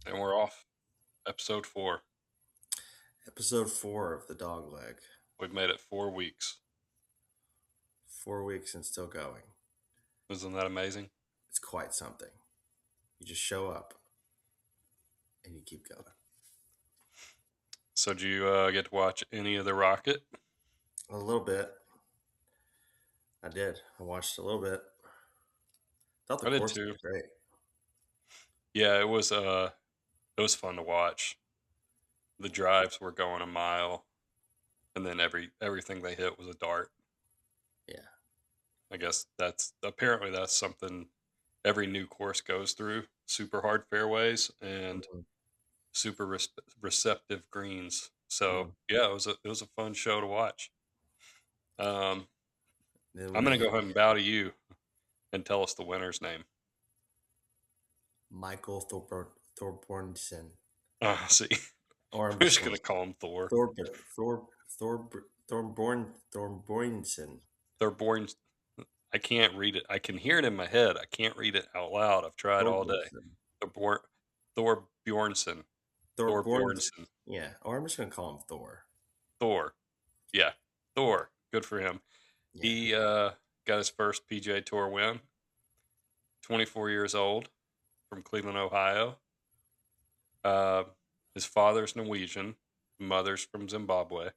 And we're off. Episode 4. Episode 4 of the dog leg. We've made it 4 weeks. 4 weeks and still going. Isn't that amazing? It's quite something. You just show up and you keep going. So, did you get to watch any of the Rocket? A little bit. I did. I watched a little bit. Thought the I did course too. was great. Yeah, it was fun to watch. The drives were going a mile, and then everything they hit was a dart. Yeah. I guess that's something every new course goes through. Super hard fairways and Mhm. super receptive greens. So Mhm. yeah, it was a fun show to watch. Um, Then when I'm they gonna go hit ahead and bow to you and tell us the winner's name. Michael Thorbornson. See, Or I'm we're just just going gonna to call him Thor. Thorbornson. Thorborn. I can't read it. I can hear it in my head. I can't read it out loud. I've tried all day. Thorbornson. Thor Thor Bjornsson. Thor Thorborn. Bjornsson. Yeah. Or I'm just going to call him Thor. Thor. Yeah, Thor. Good for him. Yeah. He got his first PGA Tour win. 24 years old, from Cleveland, Ohio. Uh, his father's Norwegian, mother's from Zimbabwe,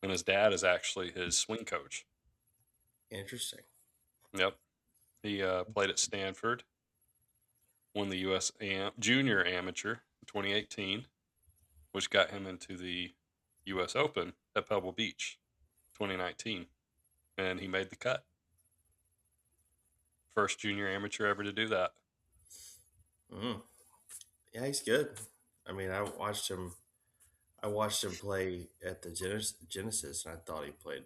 and his dad is actually his swing coach. Interesting. Yep. He played at Stanford, won the U.S. Junior Amateur in 2018, which got him into the U.S. Open at Pebble Beach 2019, and he made the cut. First junior amateur ever to do that. Mm. Yeah, he's good. I mean, I watched him play at the Genesis, and I thought he played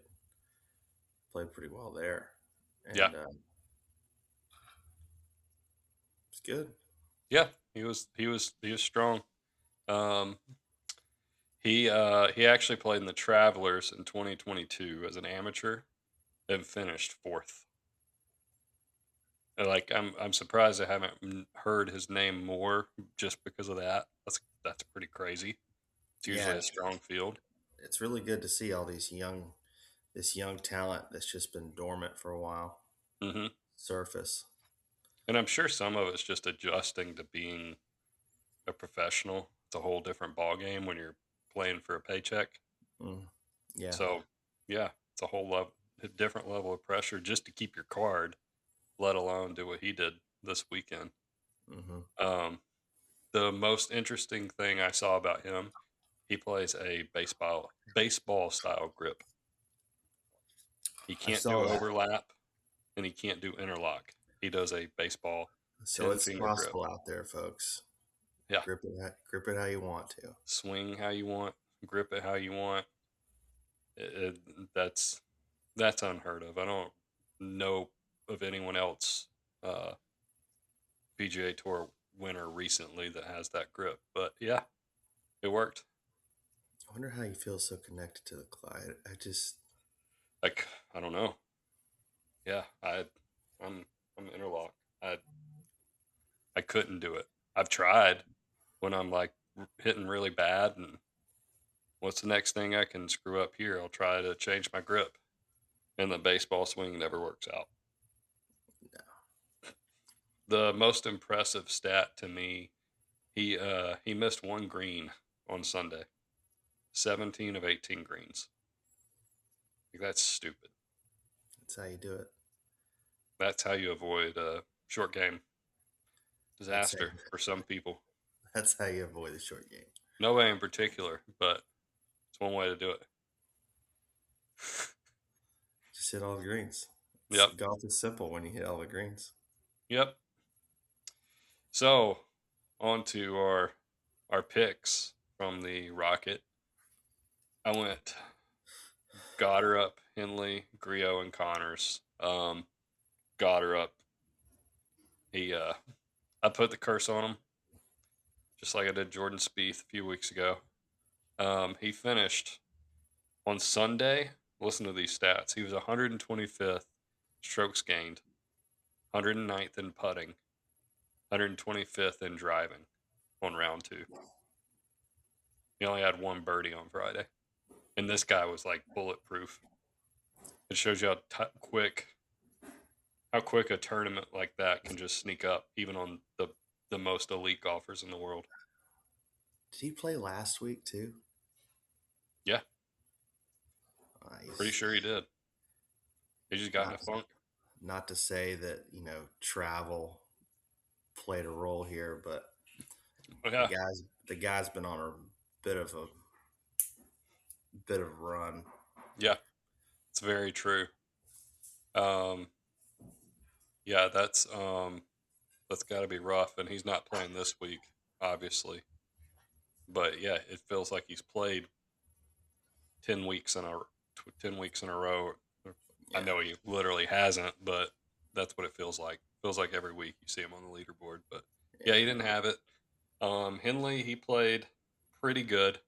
pretty well there, Yeah, and it's good. yeah, he was strong. Um, he actually played in the Travelers in 2022 as an amateur and finished fourth. Like I'm surprised I haven't heard his name more just because of that. That's pretty crazy. It's Yeah, usually a strong field. it's really good to see all this young talent that's just been dormant for a while Hmm. surface. And I'm sure some of it's just adjusting to being a professional. It's a whole different ball game when you're playing for a paycheck. Mm. Yeah. So yeah, it's a different level of pressure just to keep your card, let alone do what he did this weekend. Hmm. Um, the most interesting thing I saw about him, he plays a baseball style grip. He I can't saw do that. overlap and he can't do interlock. He does a baseball So 10 it's finger grip. possible out there, folks. Yeah. Grip it how you want to. Swing how you want, grip it how you want. That's unheard of. I don't know of anyone else uh, PGA Tour winner recently that has that grip. But yeah, it worked. I wonder how you feel so connected to the Clyde. Like I don't know. Yeah, I'm I'm interlock. I I couldn't do it. I've tried when I'm like hitting really bad and what's the next thing I can screw up here? I'll try to change my grip. And the baseball swing never works out. The most impressive stat to me, he missed one green on Sunday. 17 of 18 greens. Like, that's stupid. That's how you do it. That's how you avoid a short game That's how disaster for some people. that's how you avoid the short game. Nobody in particular, but it's one way to do it. Just hit all the greens. Yep. Golf is simple when you hit all the greens. Yep. So on to our picks from the Rocket. I went Goddard, Henley, Griot, and Connors. Goddard, he I put the curse on him, just like I did Jordan Spieth a few weeks ago. He finished on Sunday. Listen to these stats. He was 125th strokes gained, 109th in putting, 125th in driving. on round two. He only had one birdie on Friday, and this guy was like bulletproof. It shows you how quick a tournament like that can just sneak up, even on the most elite golfers in the world. Did he play last week too? Yeah, pretty Nice. sure he did. He just got in a Not funk. not to say that travel played a role here, but But the yeah, guys the guy's been on a bit of a bit of a run. yeah, it's very true. Um, yeah, that's got to be rough, and he's not playing this week, obviously. But yeah, it feels like he's played 10 weeks in a 10 weeks in a row. I Yeah, know he literally hasn't, but that's what it feels like. Feels like every week you see him on the leaderboard. But yeah, he yeah. didn't have it. Henley, he played pretty good.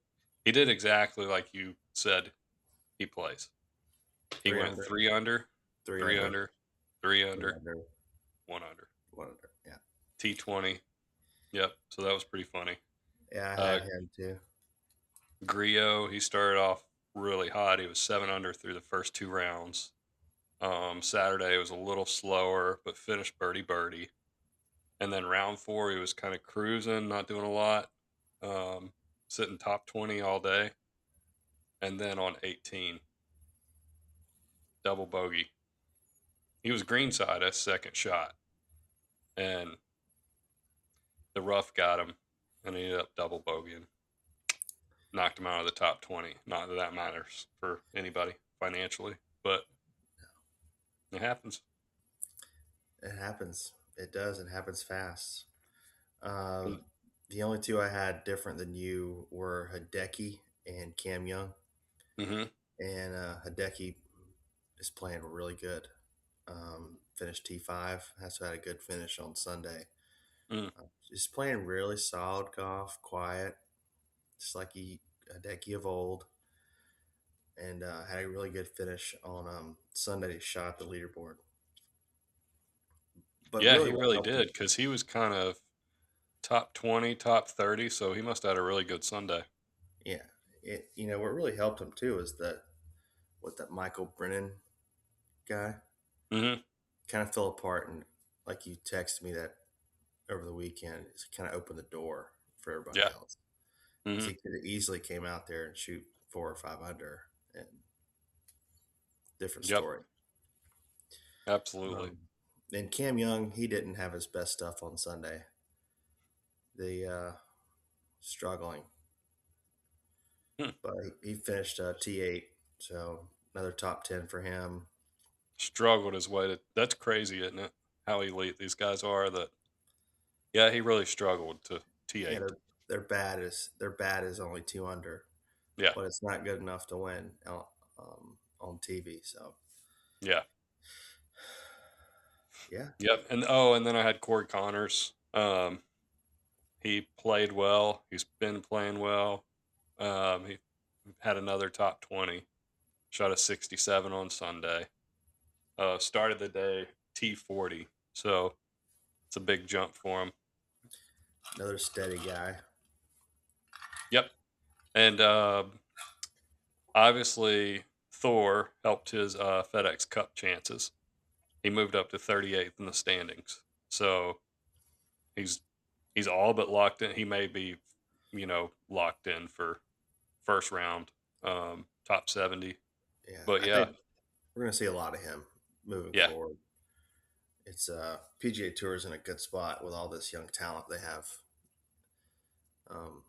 He did exactly like you said he plays. He Three went under, three under, three three under, under, three three under, under, one under. one under. Yeah, T20. Yep. So that was pretty funny. yeah. I Uh, had him too. Griot, he started off really hot. He was 7 under through the first two rounds. Saturday was a little slower, but finished birdie birdie. And then round four, he was kind of cruising, not doing a lot, um, sitting top 20 all day. And then on 18, double bogey. He was greenside a second shot, and the rough got him, and he ended up double bogeying. Knocked him out of the top 20. Not that that matters for anybody financially, but it happens. It happens. It does. It happens fast. Uh, And, the only two I had different than you were Hideki and Cam Young, mm-hmm, and Hideki is playing really good. Finished T5. Has had a good finish on Sunday. mm, He's playing really solid golf, quiet, just like Hideki of old, and had a really good finish on Sunday. Shot the leaderboard, but yeah, really he what really helped did him, because he was kind of top 20, top 30, so he must have had a really good Sunday. yeah, what really helped him too is that what that Michael Brennan guy Mm-hmm. kind of fell apart, and like you texted me that over the weekend, it's kind of opened the door for everybody Yeah. else because Mm-hmm. he could have easily came out there and shoot 4 or 5 under, and different Yep. story. Absolutely. Um, and Cam Young, he didn't have his best stuff on Sunday. The struggling, Hmm. but he finished T8, so another top 10 for him. Struggled his way to. That's crazy, isn't it? How elite these guys are. That yeah, he really struggled to Yeah, T8. their bad is only 2 under, Yeah. but it's not good enough to win on TV. So Yeah. yeah, Yep. And then I had Corey Connors. He played well. He's been playing well. He had another top 20. Shot a 67 on Sunday. Started the day T40. So it's a big jump for him. another steady guy. Yep. And obviously, Thor helped his FedEx Cup chances. He moved up to 38th in the standings. So he's he's all but locked in. He may be, locked in for first round, top 70. Yeah, But I yeah, think we're gonna see a lot of him moving yeah, forward. It's PGA Tour is in a good spot with all this young talent they have. Um,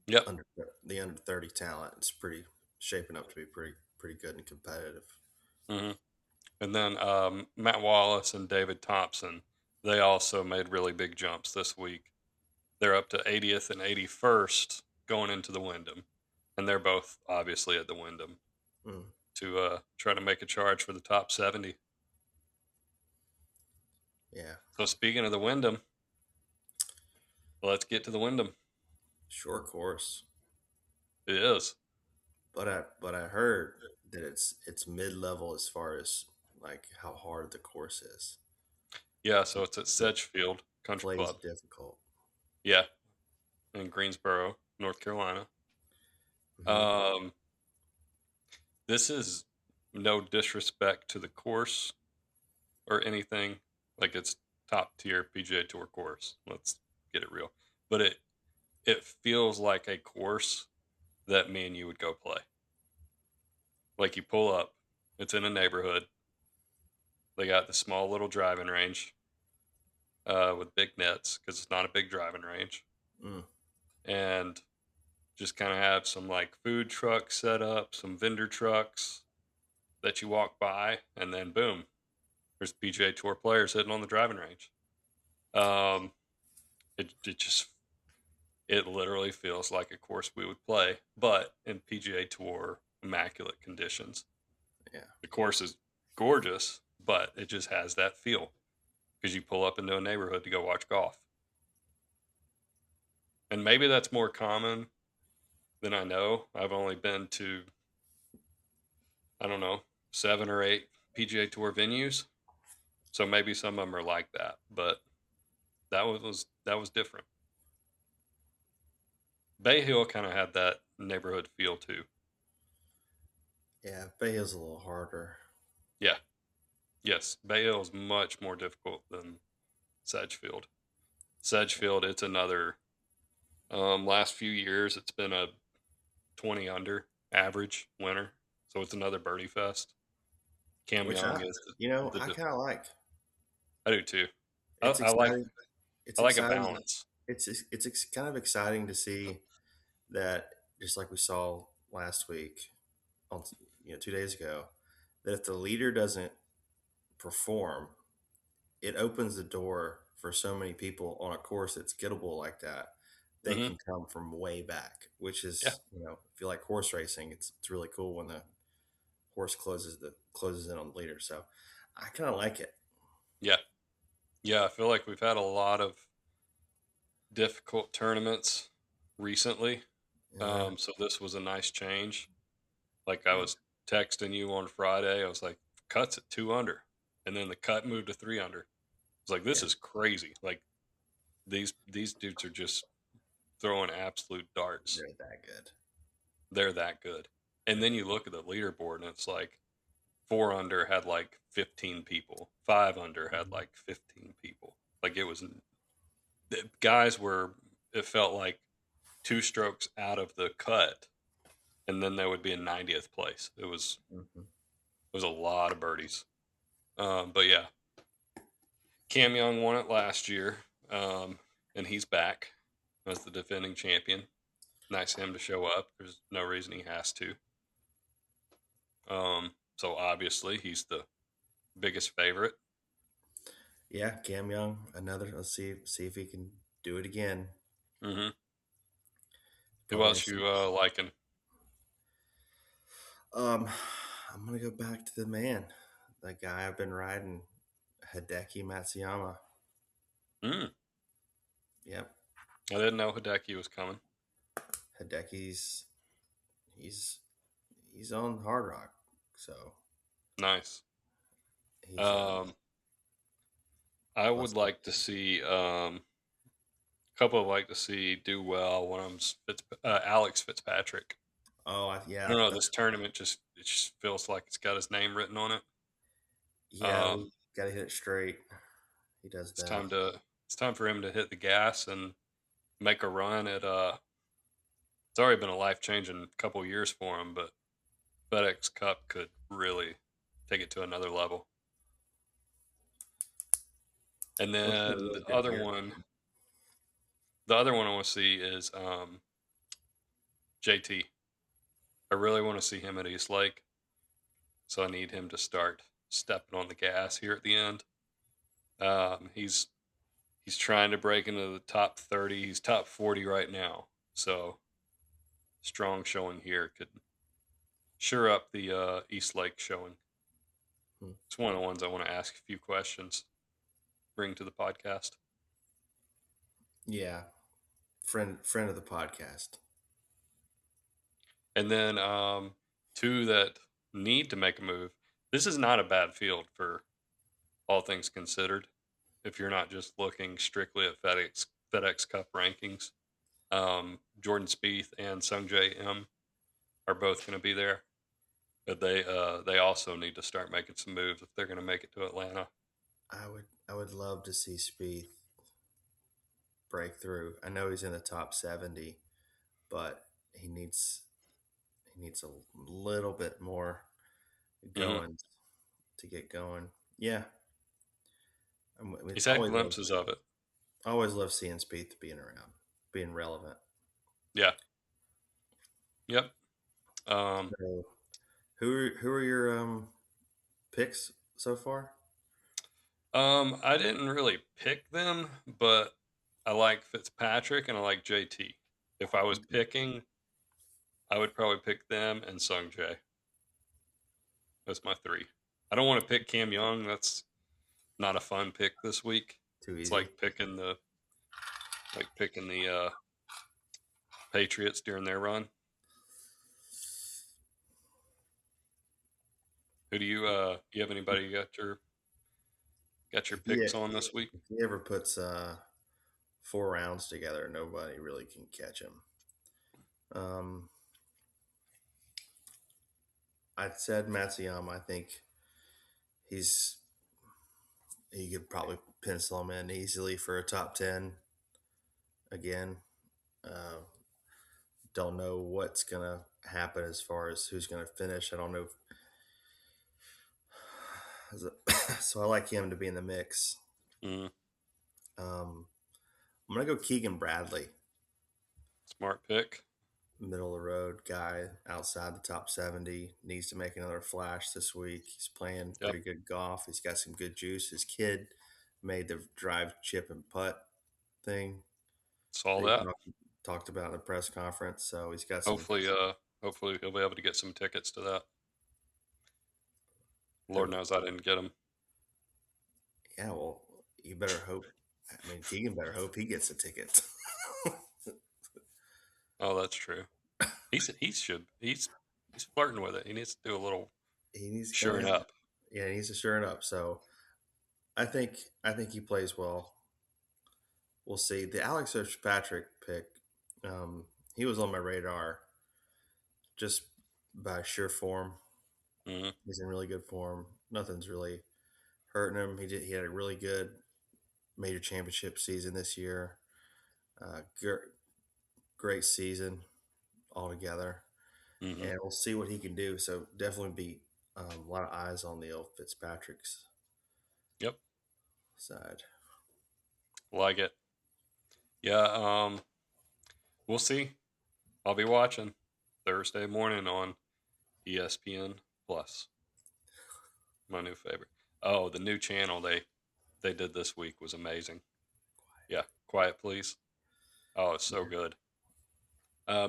yep. under the under 30 talent, it's pretty shaping up to be pretty good and competitive. hmm And then Matt Wallace and David Thompson, they also made really big jumps this week. They're up to 80th and 81st going into the Wyndham. And they're both obviously at the Wyndham Mm, to try to make a charge for the top 70. yeah, So speaking of the Wyndham, let's get to the Wyndham. short course, It is. but I heard that it's mid level as far as like how hard the course is. Yeah, so it's at It Sedgefield Country plays Club. difficult. Yeah. in Greensboro, North Carolina. Hmm. Um, this is no disrespect to the course or anything. Like it's top tier PGA Tour course. Let's get it real. But it feels like a course that me and you would go play. Like you pull up, it's in a neighborhood. They got the small little driving range with big nets because it's not a big driving range, Mm. and just kind of have some like food trucks set up, some vendor trucks that you walk by, and then boom, there's PGA Tour players sitting on the driving range. Um, it just it literally feels like a course we would play, but in PGA Tour immaculate conditions. Yeah. The course is gorgeous, but it just has that feel because you pull up into a neighborhood to go watch golf. And maybe that's more common than I know. I've only been to, I don't know, 7 or 8 PGA Tour venues. So maybe some of them are like that, but that was different. Bay Hill kind of had that neighborhood feel too. Yeah. Bay Hill's a little harder. Yeah, yes, Bay Hill is much more difficult than Sedgefield. Sedgefield, it's another. Last few years, it's been a 20 under average winner, so it's another birdie fest. Cam Which Young is the I kind of like. I do too. I, It's I like exciting. It's I like a exciting. balance. Kind of exciting to see that, just like we saw last week, on 2 days ago, that if the leader doesn't perform, it opens the door for so many people on a course that's gettable like that. They Hmm. can come from way back, which Yeah, is, if you like horse racing, it's really cool when the horse closes in on the leader. So I kind of like it. yeah, yeah. I feel like we've had a lot of difficult tournaments recently. Yeah, So this was a nice change. Like I yeah, was texting you on Friday, I was like, cuts at 2 under, and then the cut moved to 3 under. I was like, this yeah. is crazy. Like these dudes are just throwing absolute darts. They're that good. They're that good. And Yeah. then you look at the leaderboard, and it's like 4 under had like 15 people, 5 under had Mhm. like 15 people. Like it was the guys were. It felt like 2 strokes out of the cut, and then they would be in 90th place. Mhm. It was a lot of birdies. But yeah, Cam Young won it last year, and he's back as the defending champion. Nice of him to show up. There's no reason he has to. So obviously he's the biggest favorite. Yeah, Cam Young, another. Let's see if he can do it again. Hmm. Who Probably gonna else see. you liking? Um, I'm gonna go back to the man, the guy I've been riding, Hideki Matsuyama. Mm, Yep, I didn't know Hideki was coming. Hideki's he's he's on Hard Rock, so Nice. he's Um, I would let's see. like to see a couple. I'd like to see do well. One of them's Alex Fitzpatrick. Oh, I yeah, don't know. This tournament just feels like it's got his name written on it. yeah, we Um, got to hit it straight. He does it's that. time to it's time for him to hit the gas and make a run at It's already been a life changing couple years for him, but FedEx Cup could really take it to another level. And Looks like a then really good year. the other one I want to see is JT. I really want to see him at East Lake, so I need him to start stepping on the gas here at the end. He's trying to break into the top 30. He's top 40 right now, so strong showing here could sure up the East Lake showing. Hmm. It's one of the ones I want to ask a few questions, bring to the podcast. Yeah, friend of the podcast. And then two that need to make a move. This is not a bad field for all things considered. If you're not just looking strictly at FedEx Cup rankings, Jordan Spieth and Sung J M are both going to be there, but they also need to start making some moves if they're going to make it to Atlanta. I would love to see Spieth break through. I know he's in the top 70, but he needs a little bit more Hmm. going to get going. Yeah, I mean, He's had glimpses of it. always love seeing Spieth being around, being relevant. Yeah. Yep. So, who are your picks so far? I didn't really pick them, but I like Fitzpatrick and I like JT. If I was Okay. picking, I would probably pick them and Sung Jae. That's my three. I don't want to pick Cam Young. That's not a fun pick this week. Too It's easy. like picking the Patriots during their run. Who do you have anybody you got your If he picks on this week? if he ever puts 4 rounds together, nobody really can catch him. Um, I said Matsuyama. I think he's he could probably pencil him in easily for a top 10 again. Uh, don't know what's gonna happen as far as who's gonna finish. I don't know. So I like him to be in the mix. Mm, Um, I'm gonna go Keegan Bradley, smart pick. middle of the road guy, outside the top 70. Needs to make another flash this week. He's playing Yep, pretty good golf. He's got some good juice. His kid made the drive, chip, and putt thing saw that he that. talked about in the press conference. So he's got some. Hopefully he'll be able to get some tickets to that. Lord knows I didn't get them. Yeah, well, you better hope. I mean, Keegan better hope he gets a ticket. Oh, that's true. He's flirting with it. He needs to do a little He needs to go shoring ahead. up. Yeah, he needs to sure it up. So I think he plays well. We'll see. The Alex Fitzpatrick pick, um, he was on my radar just by sheer form. Hmm. He's in really good form. Nothing's really hurting him. He had a really good major championship season this year. Great season altogether, Hmm. and we'll see what he can do. So definitely be a lot of eyes on the old Fitzpatrick's Yep, side. like it. Yeah. We'll see. I'll be watching Thursday morning on ESPN Plus. My new favorite. Oh, the new channel they did this week was amazing. Yeah, Quiet Please. Oh, it's so Yeah. good.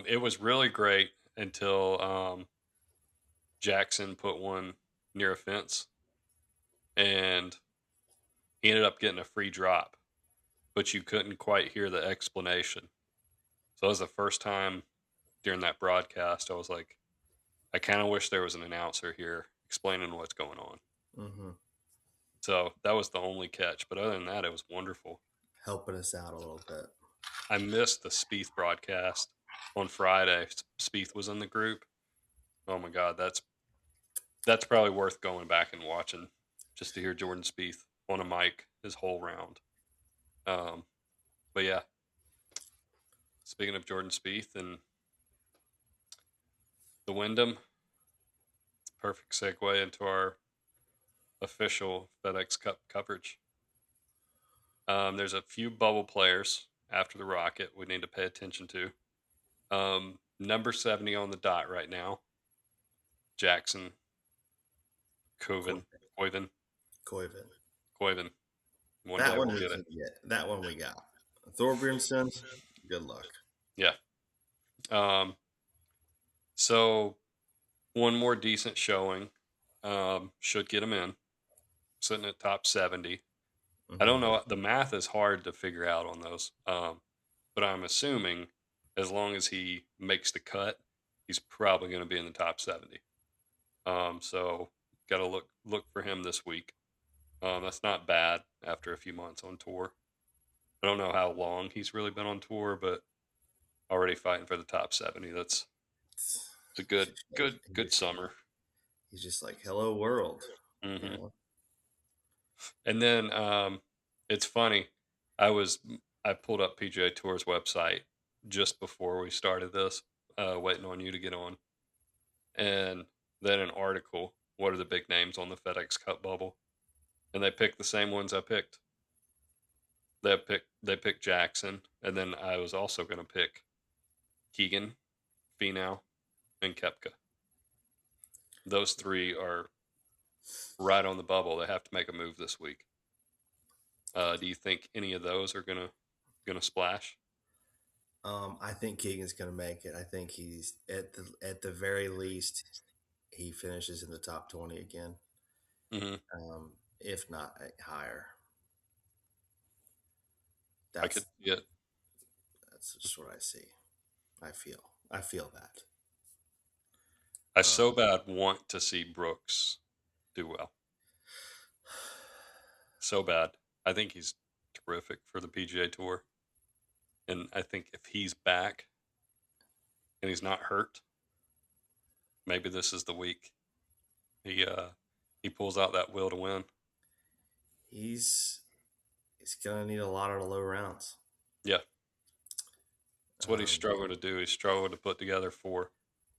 It was really great until Jackson put one near a fence, and he ended up getting a free drop, but you couldn't quite hear the explanation. So that was the first time during that broadcast. I was like, I kind of wish there was an announcer here explaining what's going on. Hmm. So that was the only catch. But other than that, it was wonderful. Helping us out a little bit. I missed the Spieth broadcast on Friday. Spieth was in the group. Oh my God, that's probably worth going back and watching just to hear Jordan Spieth on a mic his whole round. Um, but yeah, speaking of Jordan Spieth and the Wyndham, perfect segue into our official FedEx Cup coverage. There's a few bubble players after the Rocket we need to pay attention to. Number 70 on the dot right now, Jackson Co- Coven, Coiven, Koiven. Coiven. One That day one we'll we get it. can get. That one we got. Thorbjornson, good luck. Yeah. Um, so one more decent showing should get him in, sitting at top 70. I don't Hmm. know. The math is hard to figure out on those, but I'm assuming as long as he makes the cut, he's probably going to be in the top 70. So got to look for him this week. That's not bad after a few months on tour. I don't know how long he's really been on tour, but already fighting for the top 70. That's a He's good, just like good, good summer. he's just like hello world, you Hmm. know. And then it's funny. I was I pulled up PGA Tour's website just before we started this, waiting on you to get on, and then an article. What are the big names on the FedEx Cup bubble? And they picked the same ones I picked. They picked Jackson, and then I was also going to pick Keegan, Finau, and Kepka. Those three are right on the bubble. They have to make a move this week. Do you think any of those are gonna splash? I think Keegan's going to make it. I think he's at the very least he finishes in the top 20 again, Hmm. if not higher. I could That's see it. that's just what I see. I feel that. I so Um, bad want to see Brooks do well. So bad. I think he's terrific for the PGA Tour, and I think if he's back and he's not hurt, maybe this is the week he uh he pulls out that will to win. he's he's going to need a lot of low rounds. Yeah, it's what he's Um, struggled to do. He's struggled to put together four.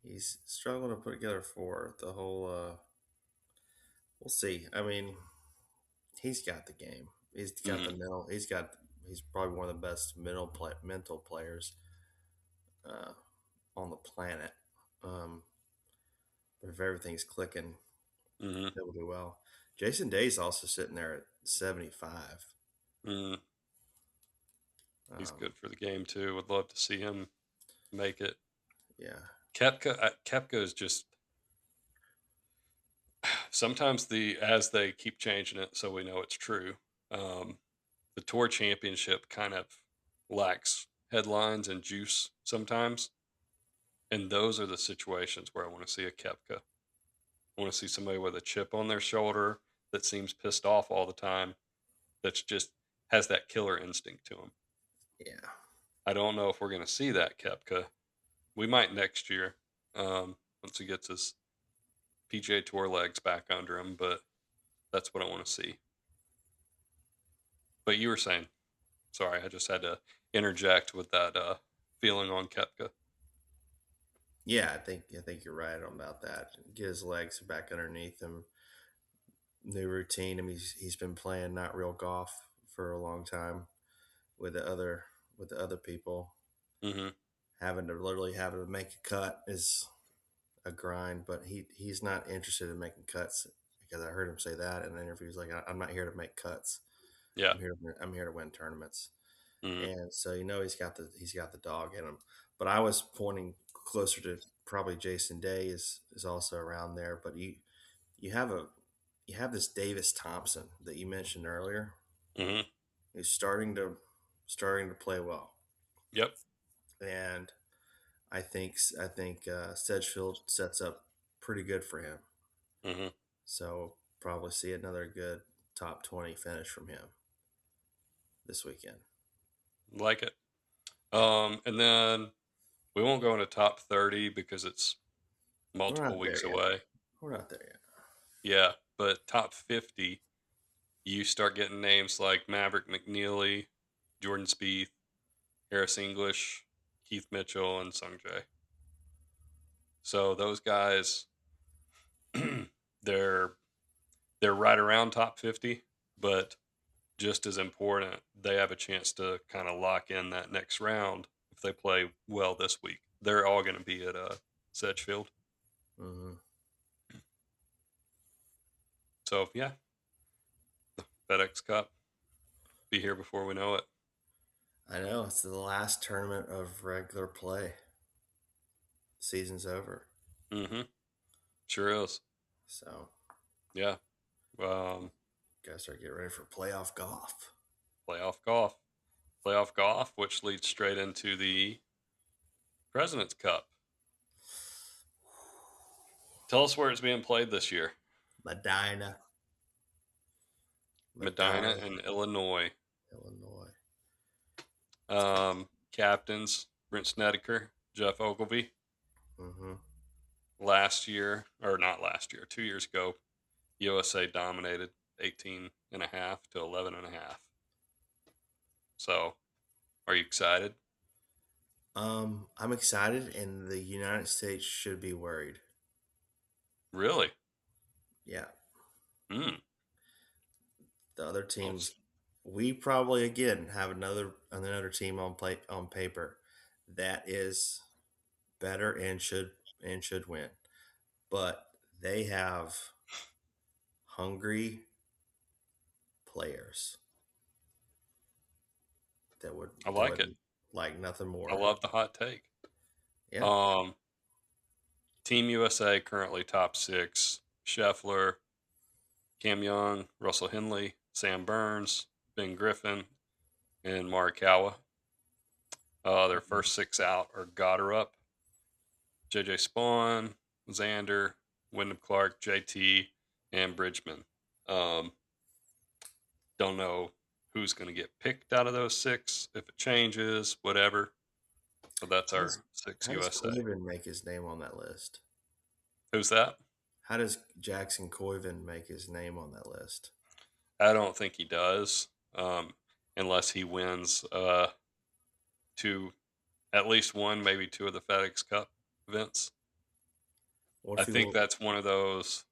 he's struggling to put together for the whole. We'll see. I mean, he's got the game. He's got the Hmm. mental. He's probably one of the best mental players uh, on the planet. Um, but if everything's clicking, Hmm. he'll do well. Jason Day's also sitting there at 75. Hmm. He's Um, good for the game too. Would love to see him make it. yeah, Kepka is just sometimes the as they keep changing it, so we know it's true. Um, the tour championship kind of lacks headlines and juice sometimes, and those are the situations where I want to see a Kepka. I want to see somebody with a chip on their shoulder that seems pissed off all the time. That's just has that killer instinct to him. yeah, I don't know if we're going to see that Kepka. We might next year, once he gets his PGA Tour legs back under him, but that's what I want to see. But you were saying, sorry, I just had to interject with that feeling on Kepka. yeah. I think you're right about that. Get his legs back underneath him. New routine. I mean, he's been playing not real golf for a long time with the other people. Hmm. Having to make a cut is a grind, but he's not interested in making cuts because I heard him say that in an interview. He's like, I'm not here to make cuts. Yeah. I'm here to win tournaments. Hmm. And so he's got the dog in him. But I was pointing closer to probably Jason Day is also around there. But you have a you have this Davis Thompson that you mentioned earlier, Hmm. who's starting to play well, Yep. and I think Sedgefield sets up pretty good for him. Hmm. So probably see another good top 20 finish from him this weekend. Like it. And then we won't go into top 30 because it's We're multiple not there weeks yet. away. We're not there yet. Yeah. But top 50, you start getting names like Maverick McNeely, Jordan Spieth, Harris English, Keith Mitchell, and Sung Jae. So those guys, they're they're right around top 50, but just as important, they have a chance to kind of lock in that next round if they play well this week. They're all going to be at Sedgefield. Hmm. So yeah, FedEx Cup be here before we know it. I know it's the last tournament of regular play. Season's over, Mm-hmm. Sure is. so Yeah. Um, gotta start getting ready for playoff golf. playoff golf, playoff golf, which leads straight into the President's Cup. Tell us where it's being played this year. Medina, Medina Medina, in Illinois. Illinois. Captains Brent Snedeker, Jeff Ogilvy. Mm-hmm. Last year, or not last year, 2 years ago, USA dominated 18.5 to 11.5. So, are you excited? I'm excited, and the United States should be worried. Really? Yeah, Hmm. the other Well, teams, we probably again have another team on paper that is better and should win, but they have hungry players that would I that like would it. like nothing I more. love the hot take. Yeah, Um, Team USA currently top six: Scheffler, Cam Young, Russell Henley, Sam Burns, Ben Griffin, and Morikawa. Their first six out are Goddard, JJ Spawn, Xander, Wyndham Clark, JT, and Bridgman. Um, don't know who's going to get picked out of those six, if it changes, whatever. But that's how our does six how does USA. Coiven make his name on that list? Who's that? How does Jackson Coiven make his name on that list? I don't think he does, unless he wins two, at least one, maybe two of the FedEx Cup events. What I if he think won't? that's one of those.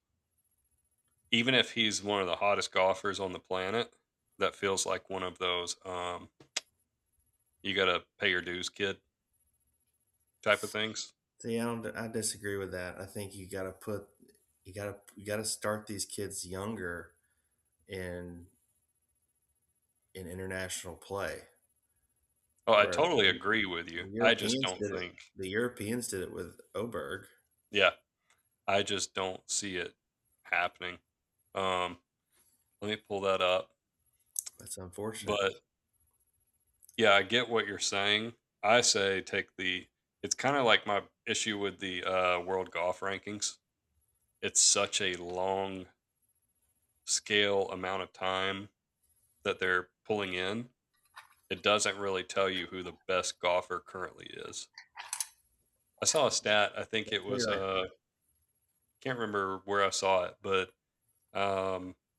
Even if he's one of the hottest golfers on the planet, that feels like one of those. You got to pay your dues, kid, type of things. See, I disagree with that. I think you gotta start these kids younger in international play. Oh, I Whereas totally agree with you. the I just Europeans don't did it. think. The Europeans did it with Oberg. Yeah, I just don't see it happening. Um, Let me pull that up. That's unfortunate. But yeah, I get what you're saying. I say take the. It's kind of like my issue with the world golf rankings. It's such a long scale amount of time that they're pulling in. It doesn't really tell you who the best golfer currently is. I saw a stat. I think it was You're right. can't remember where I saw it, but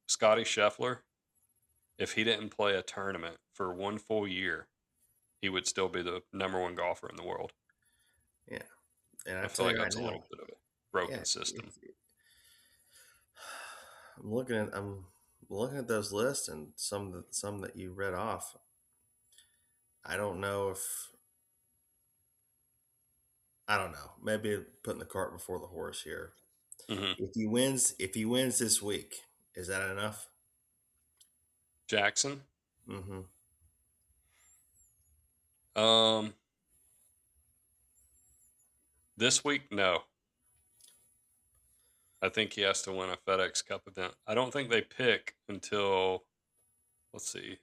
Scotty Scheffler, if he didn't play a tournament for one full year, he would still be the number one golfer in the world. Yeah, and I I feel tell you like right that's a now, little bit of a yeah, broken system. I'm looking at those lists and some that you read off. I don't know if I don't know. Maybe putting the cart before the horse here. Hmm. If he wins this week, is that enough? Jackson, Mm-hmm. um, this week, no. I think he has to win a FedEx Cup event. I don't think they pick until, let's see,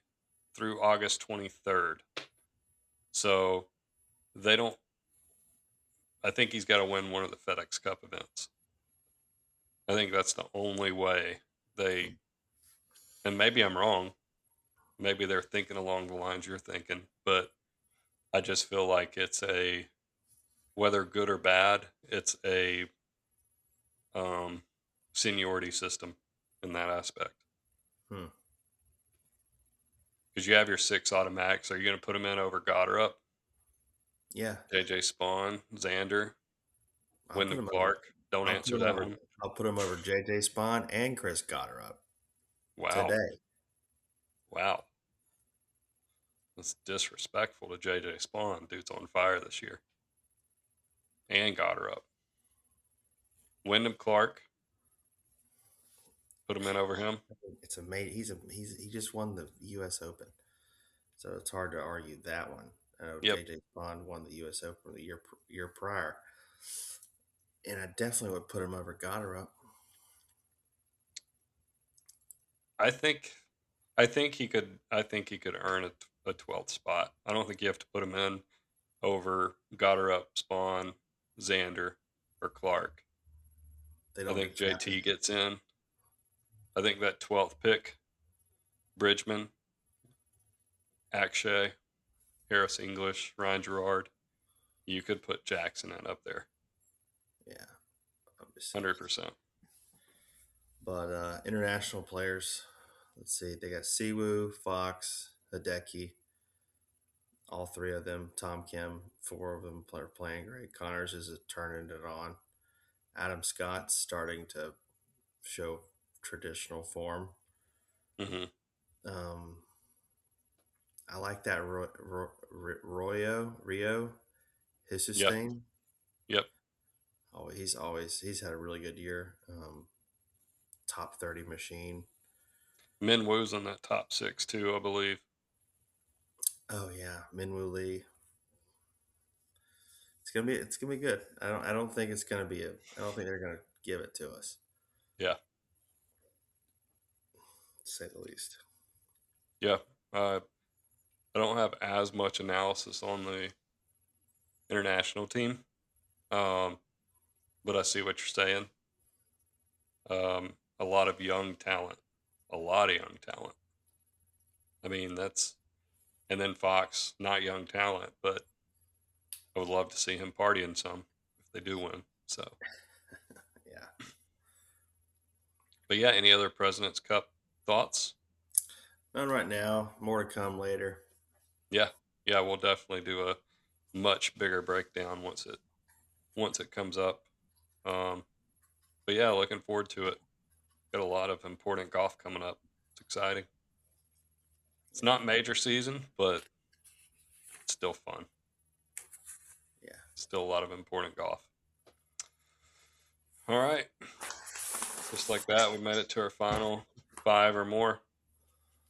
through August 23rd. So they don't. I think he's got to win one of the FedEx Cup events. I think that's the only way they. And maybe I'm wrong. Maybe they're thinking along the lines you're thinking, but I just feel like it's a, whether good or bad, it's a um, seniority system in that aspect. Hmm. Because you have your six automatics. Are you going to put them in over Goddard, Yeah, JJ Spawn, Xander, I'll put Wyndham him over. Clark? Don't I'll put answer him that over. one. I'll put him over JJ Spawn and Chris Goddard up Wow. today. Wow. That's disrespectful to JJ Spawn. Dude's on fire this year. And Goddard. Wyndham Clark, put him in over him. It's amazing. He just won the U.S. Open, so it's hard to argue that one. I know Yep. JJ Spawn won the U.S. Open the year prior, and I definitely would put him over Goddard up. I think I think he could earn a 12th spot. I don't think you have to put him in over Goddard, Spawn, Xander, or Clark. They I don't think get drafted. JT gets in. I think that 12th pick, Bridgman, Akshay, Harris English, Ryan Gerard. you could put Jackson in up there, Yeah, I'm just saying. 100%. But international players, let's see, they got Siwoo, Fox, Hideki, all three of them. Tom Kim, four of them are playing great. Connors is turning it on. Adam Scott's starting to show traditional form. Hmm. Um, I like that Rio, his Yep. sustain. Yep. Oh, he's had a really good year. Top 30 machine. Min Woo's in that top six too, I believe. Oh yeah, Minwoo Lee. It's gonna be good. I don't think it's gonna be I don't think they're gonna give it to us, Yeah. to say the least. Yeah. I don't have as much analysis on the international team, um, but I see what you're saying. A lot of young talent, a lot of young talent. I mean, and then Fox, not young talent, but I would love to see him partying some if they do win. So, Yeah. but yeah, any other President's Cup thoughts? None right now. More to come later. Yeah, yeah, we'll definitely do a much bigger breakdown once it comes up. Um, but yeah, looking forward to it. Got a lot of important golf coming up. It's exciting. It's Yeah. not major season, but it's still fun. Yeah. Still a lot of important golf. All right, just like that, we made it to our final five or more.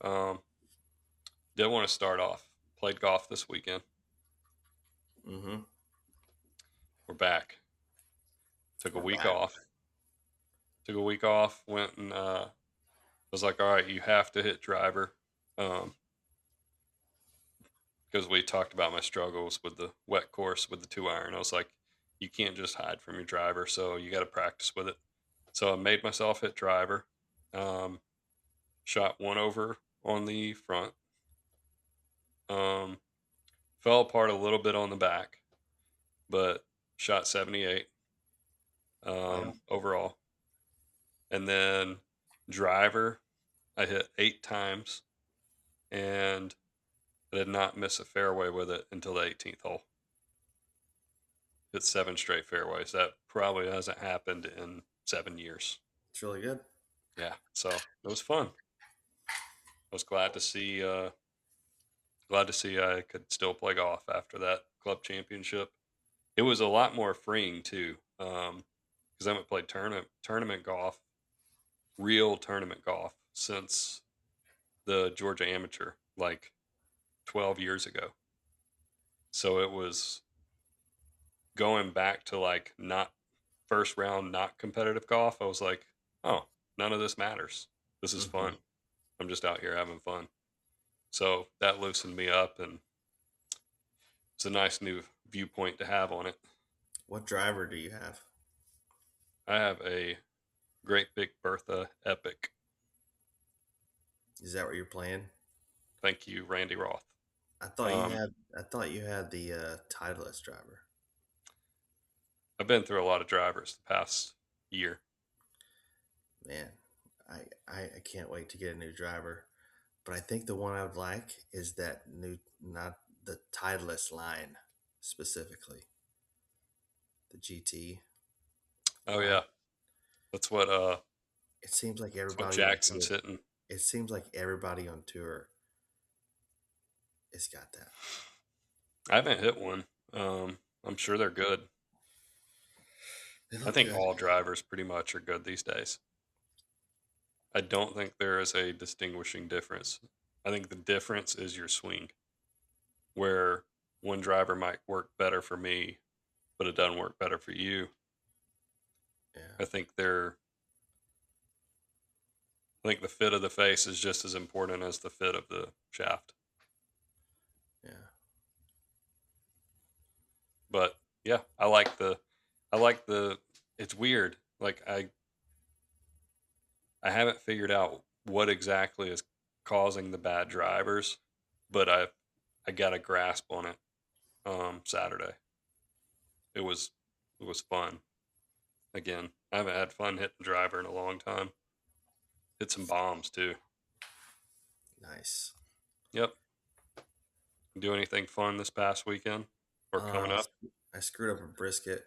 Um, did want to start off. Played golf this weekend. Mm-hmm. We're back. Took a We're week back. off. Took a week off. Went and was like, all right, you have to hit driver. Um, because we talked about my struggles with the wet course with the 2 iron. I was like, you can't just hide from your driver, so you got to practice with it. So I made myself hit driver. Um, shot one over on the front. Um, fell apart a little bit on the back, but shot 78 Wow. overall. And then driver, I hit 8 times, and I did not miss a fairway with it until the 18th hole. Hit 7 straight fairways. That probably hasn't happened in 7 years. It's really good. Yeah, so it was fun. I was glad to see I could still play golf after that club championship. It was a lot more freeing too, because I haven't played tournament golf, real tournament golf, since the Georgia Amateur, like 12 years ago. So it was going back to like not first round, not competitive golf. I was like, oh, none of this matters. This is Mm-hmm. fun. I'm just out here having fun. So that loosened me up, and it's a nice new viewpoint to have on it. What driver do you have? I have a Great Big Bertha Epic. Is that what you're playing? Thank you, Randy Roth. I thought you Um, had. I thought you had the Titleist driver. I've been through a lot of drivers the past year. Man, I can't wait to get a new driver. But I think the one I would like is that new, not the Titleist line specifically, the GT Oh line. yeah, that's what uh, It seems like that's what everybody on Jackson's tour. hitting. It seems like everybody on tour has got that. I haven't hit one. I'm sure they're good. They I look think good. all drivers pretty much are good these days. I don't think there is a distinguishing difference. I think the difference is your swing, where one driver might work better for me, but it doesn't work better for you. Yeah, I think the fit of the face is just as important as the fit of the shaft. yeah. But yeah, I like the it's weird. Like I haven't figured out what exactly is causing the bad drivers, but I got a grasp on it Saturday. it was it was fun. Again, I haven't had fun hitting driver in a long time. Hit some bombs too. Nice. Yep. Do anything fun this past weekend or coming Uh, up? I screwed up a brisket.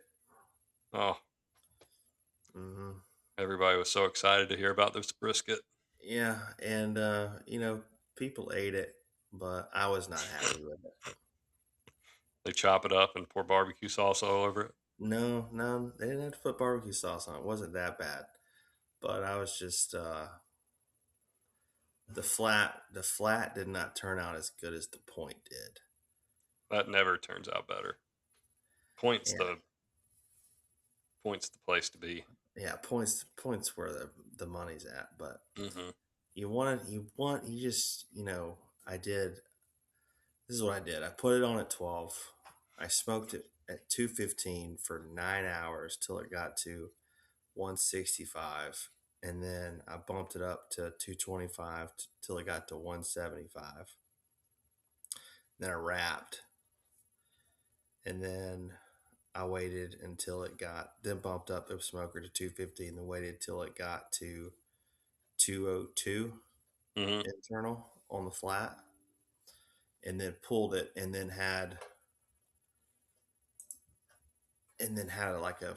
Oh, Hmm. everybody was so excited to hear about this brisket. Yeah, and people ate it, but I was not happy with it. They chop it up and pour barbecue sauce all over it. No, no, they didn't have to put barbecue sauce on it. It wasn't that bad, but I was just the flat did not turn out as good as the point did. That never turns out better. Points Yeah, the points the place to be. yeah, points where the money's at, but Hmm. you just I did. This is what I did. I put it on at 12. I smoked it at 215 for 9 hours till it got to 165, and then I bumped it up to 225 till it got to 175. Then I wrapped, and then I waited until it got then bumped up the smoker to 250, and then waited till it got to 202 Hmm. internal on the flat, and then pulled it, and then had like a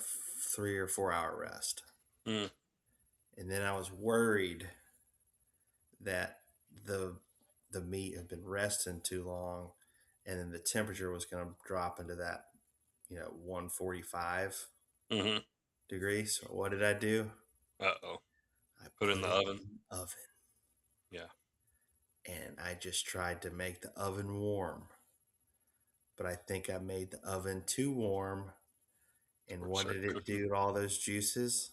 3 or 4 hour rest. Mm. And then I was worried that the the meat had been resting too long, and then the temperature was going to drop into that 145 Hmm. degrees. So what did I do? Uh-oh. I Put it in put the it oven. in the oven, Yeah. and I just tried to make the oven warm, but I think I made the oven too warm. And Or what start did it cooking. do to all those juices?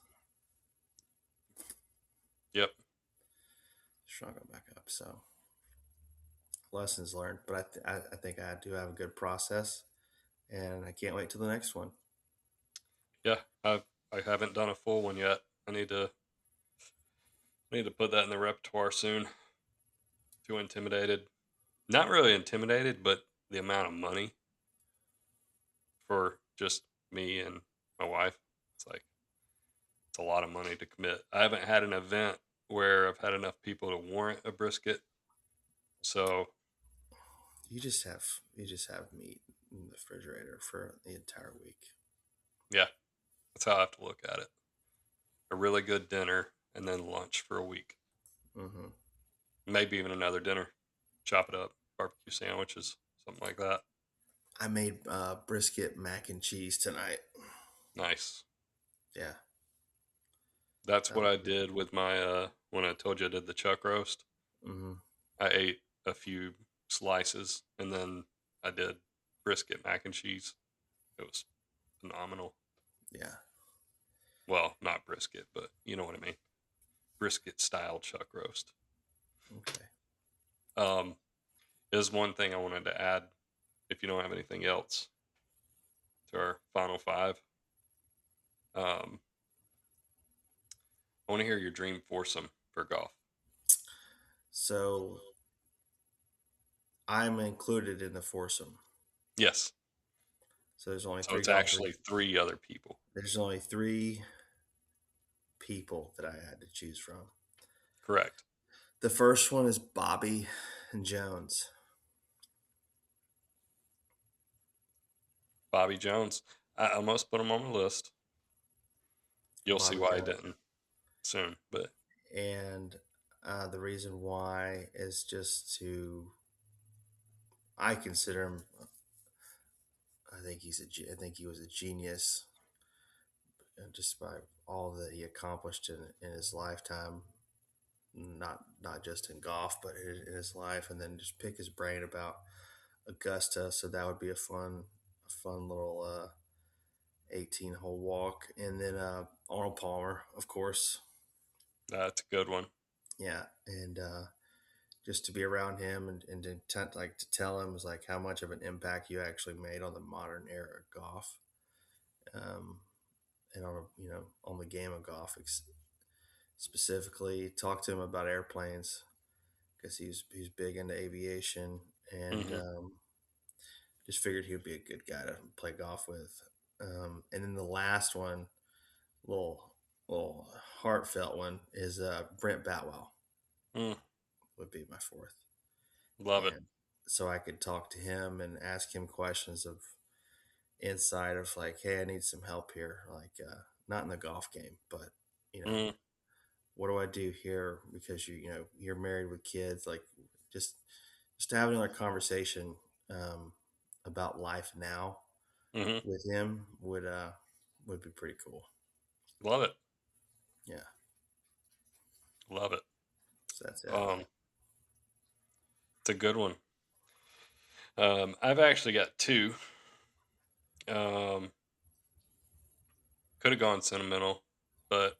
Yep. Shrunk them back up. So lessons learned, but I think I do have a good process, and I can't wait till the next one. Yeah. I haven't done a full one yet. I need to put that in the repertoire soon. Too intimidated. Not really intimidated, but the amount of money for just me and my wife. It's like it's a lot of money to commit. I haven't had an event where I've had enough people to warrant a brisket. So You just have meat in the refrigerator for the entire week. yeah, that's how I have to look at it. A really good dinner and then lunch for a week. Hmm. Maybe even another dinner. Chop it up, barbecue sandwiches, something like that. I made brisket mac and cheese tonight. Nice. Yeah, That's that what was I good. did with my when I told you I did the chuck roast. Hmm. I ate a few slices and then I did brisket mac and cheese. It was phenomenal. Yeah. Well, not brisket, but you know what I mean. Brisket style chuck roast. Okay. Um, is one thing I wanted to add. If you don't have anything else to our final five, um, I want to hear your dream foursome for golf. So I'm included in the foursome. Yes. So there's only So three it's golfers. actually three other people. There's only three people that I had to choose from. Correct. The first one is Bobby and Jones. Bobby Jones. I almost put him on my list. You'll see Bobby why I Jones. didn't soon. But And the reason why is just I consider him. I think he was a genius, just by all that he accomplished in his lifetime. Not just in golf, but in his life. And then just pick his brain about Augusta. So that would be a fun little 18-hole walk. And then Arnold Palmer, of course. that's a good one. Yeah, and just to be around him, and to tell him was like how much of an impact you actually made on the modern era of golf, um, and on the game of golf specifically. Talk to him about airplanes because he's big into aviation, and Hmm. just figured he would be a good guy to play golf with. And then the last one, little little heartfelt one, is Brent Batwell Mm, would be my fourth, love it. and so I could talk to him and ask him questions of insight of like, hey, I need some help here, like not in the golf game, but you know, Mm, what do I do here because you're married with kids, like just just having a conversation um, about life now hmm. with him would be pretty cool. Love it. Yeah, Love it. so that's it. Um, it's a good one. I've actually got two. Um, could have gone sentimental, but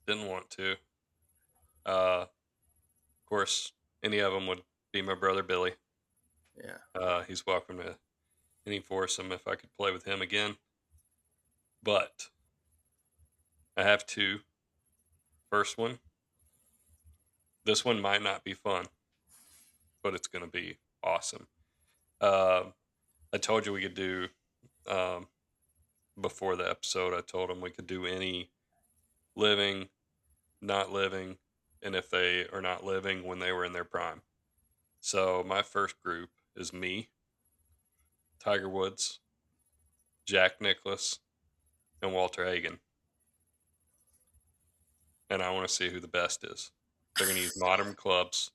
didn't want to. Of course, any of them would be my brother Billy. Yeah. He's welcome to any foursome if I could play with him again. But I have two. First one, this one might not be fun, but it's going to be awesome. Um, I told you we could do um, before the episode. I told him we could do any living, not living, and if they are not living, when they were in their prime. So my first group is me, Tiger Woods, Jack Nicklaus, and Walter Hagen, and I want to see who the best is. They're going to use modern clubs.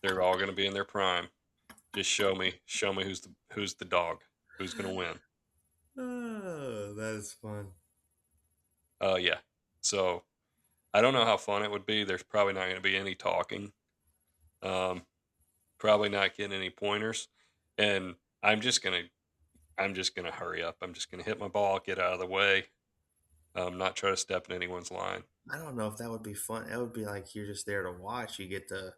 They're all going to be in their prime. Just show me who's the dog, who's going to win. Oh, that is fun. Yeah. So I don't know how fun it would be. There's probably not going to be any talking. Um, probably not getting any pointers, and I'm just gonna hurry up. I'm just gonna hit my ball, get out of the way, not try to step in anyone's line. I don't know if that would be fun. That would be like you're just there to watch. You get to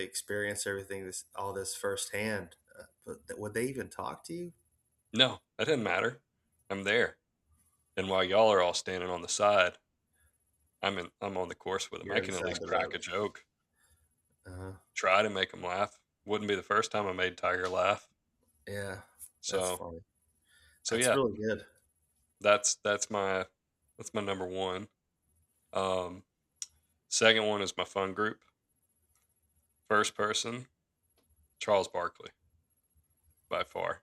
experience everything all this firsthand. But would they even talk to you? No, that doesn't matter. I'm there, and while y'all are all standing on the side, I'm on the course with them. I You're can at inside least the crack a rope. joke, Uh-huh. try to make them laugh. Wouldn't be the first time I made Tiger laugh. Yeah, that's So funny. so That's yeah, really good. that's my number one. Um, Second one is my fun group. First person, Charles Barkley, by far.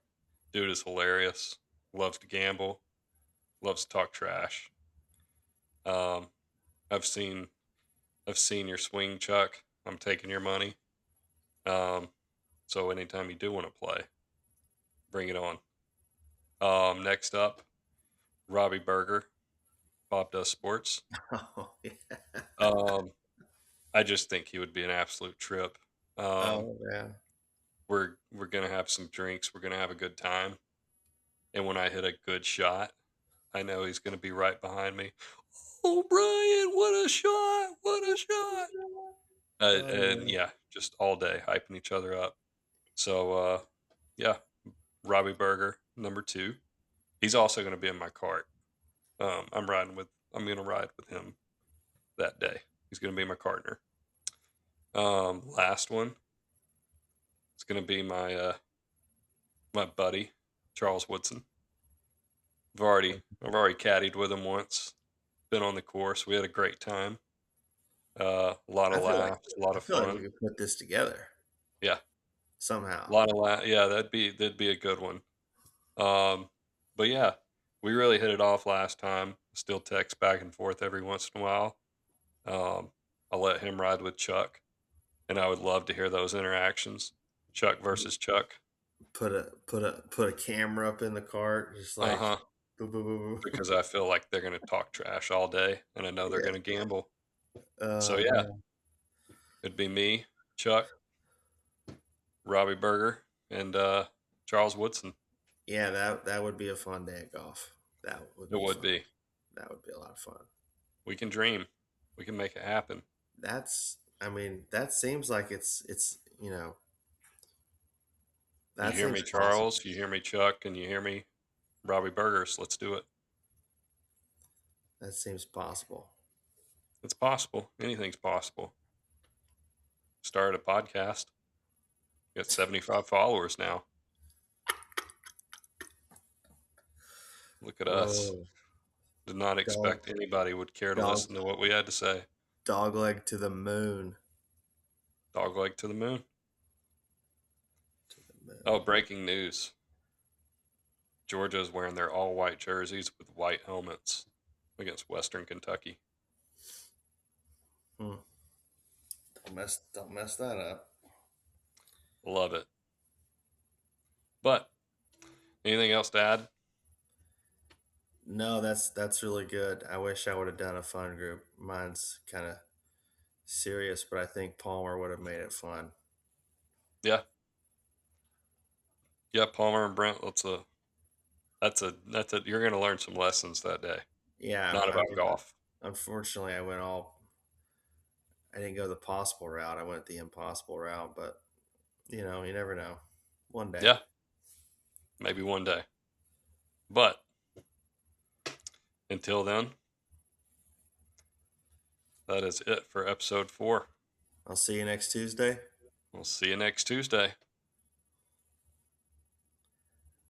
Dude is hilarious. Loves to gamble. Loves to talk trash. Um, I've seen your swing, Chuck. I'm taking your money. Um, so anytime you do want to play, bring it on. Next up, Robbie Berger, Bob Does Sports. Oh, yeah. Um, I just think he would be an absolute trip. Um, Oh, yeah. we're gonna have some drinks. We're gonna have a good time. And when I hit a good shot, I know he's gonna be right behind me. Oh, Brian, what a shot! What a shot! Oh, And yeah. yeah, just all day hyping each other up. So yeah, Robbie Berger, number two. He's also going to be in my cart. I'm going to ride with him that day. He's going to be my partner. Last one. It's going to be my buddy Charles Woodson. I've already caddied with him once. Been on the course. We had a great time. A lot of laughs, a lot I of feel like we fun. could put this together Yeah, a somehow. lot of Yeah, that'd be a good one. Um, but yeah, we really hit it off last time. Still text back and forth every once in a while. I'll let him ride with Chuck, and I would love to hear those interactions. Chuck versus Chuck. Put a camera up in the cart, just Uh like huh. boo boo boo boo. Because I feel like they're gonna talk trash all day, and I know they're Yeah. gonna gamble. So Oh yeah, man. it'd be me, Chuck, Robbie Berger, and Charles Woodson. Yeah, that would be a fun day at golf. That would It be would fun. be. That would be a lot of fun. We can dream. We can make it happen. I mean, that seems like You that hear me, seems possible. Charles. You hear me, Chuck, and you hear me, Robbie Burgers. Let's do it. That seems possible. It's possible. Anything's possible. Start a podcast. Got 75 followers now. Look at us. Whoa. Did not Dog, expect anybody would care to dog, listen to what we had to say. dog leg to the moon. Dogleg to the moon. To the Oh, moon. breaking news. Georgia's wearing their all-white jerseys with white helmets against Western Kentucky. Hmm. Don't mess that up. Love it. But anything else to add? No, that's really good. I wish I would have done a fun group. Mine's kind of serious, but I think Palmer would have made it fun. Yeah. Yeah, Palmer and Brent, that's a you're gonna learn some lessons that day. Yeah, Not I about mean, golf. unfortunately, I didn't go the possible route. I went the impossible route, but you never know. One day. Yeah, maybe one day. But until then, that is it for episode 4. I'll see you next Tuesday. We'll see you next Tuesday.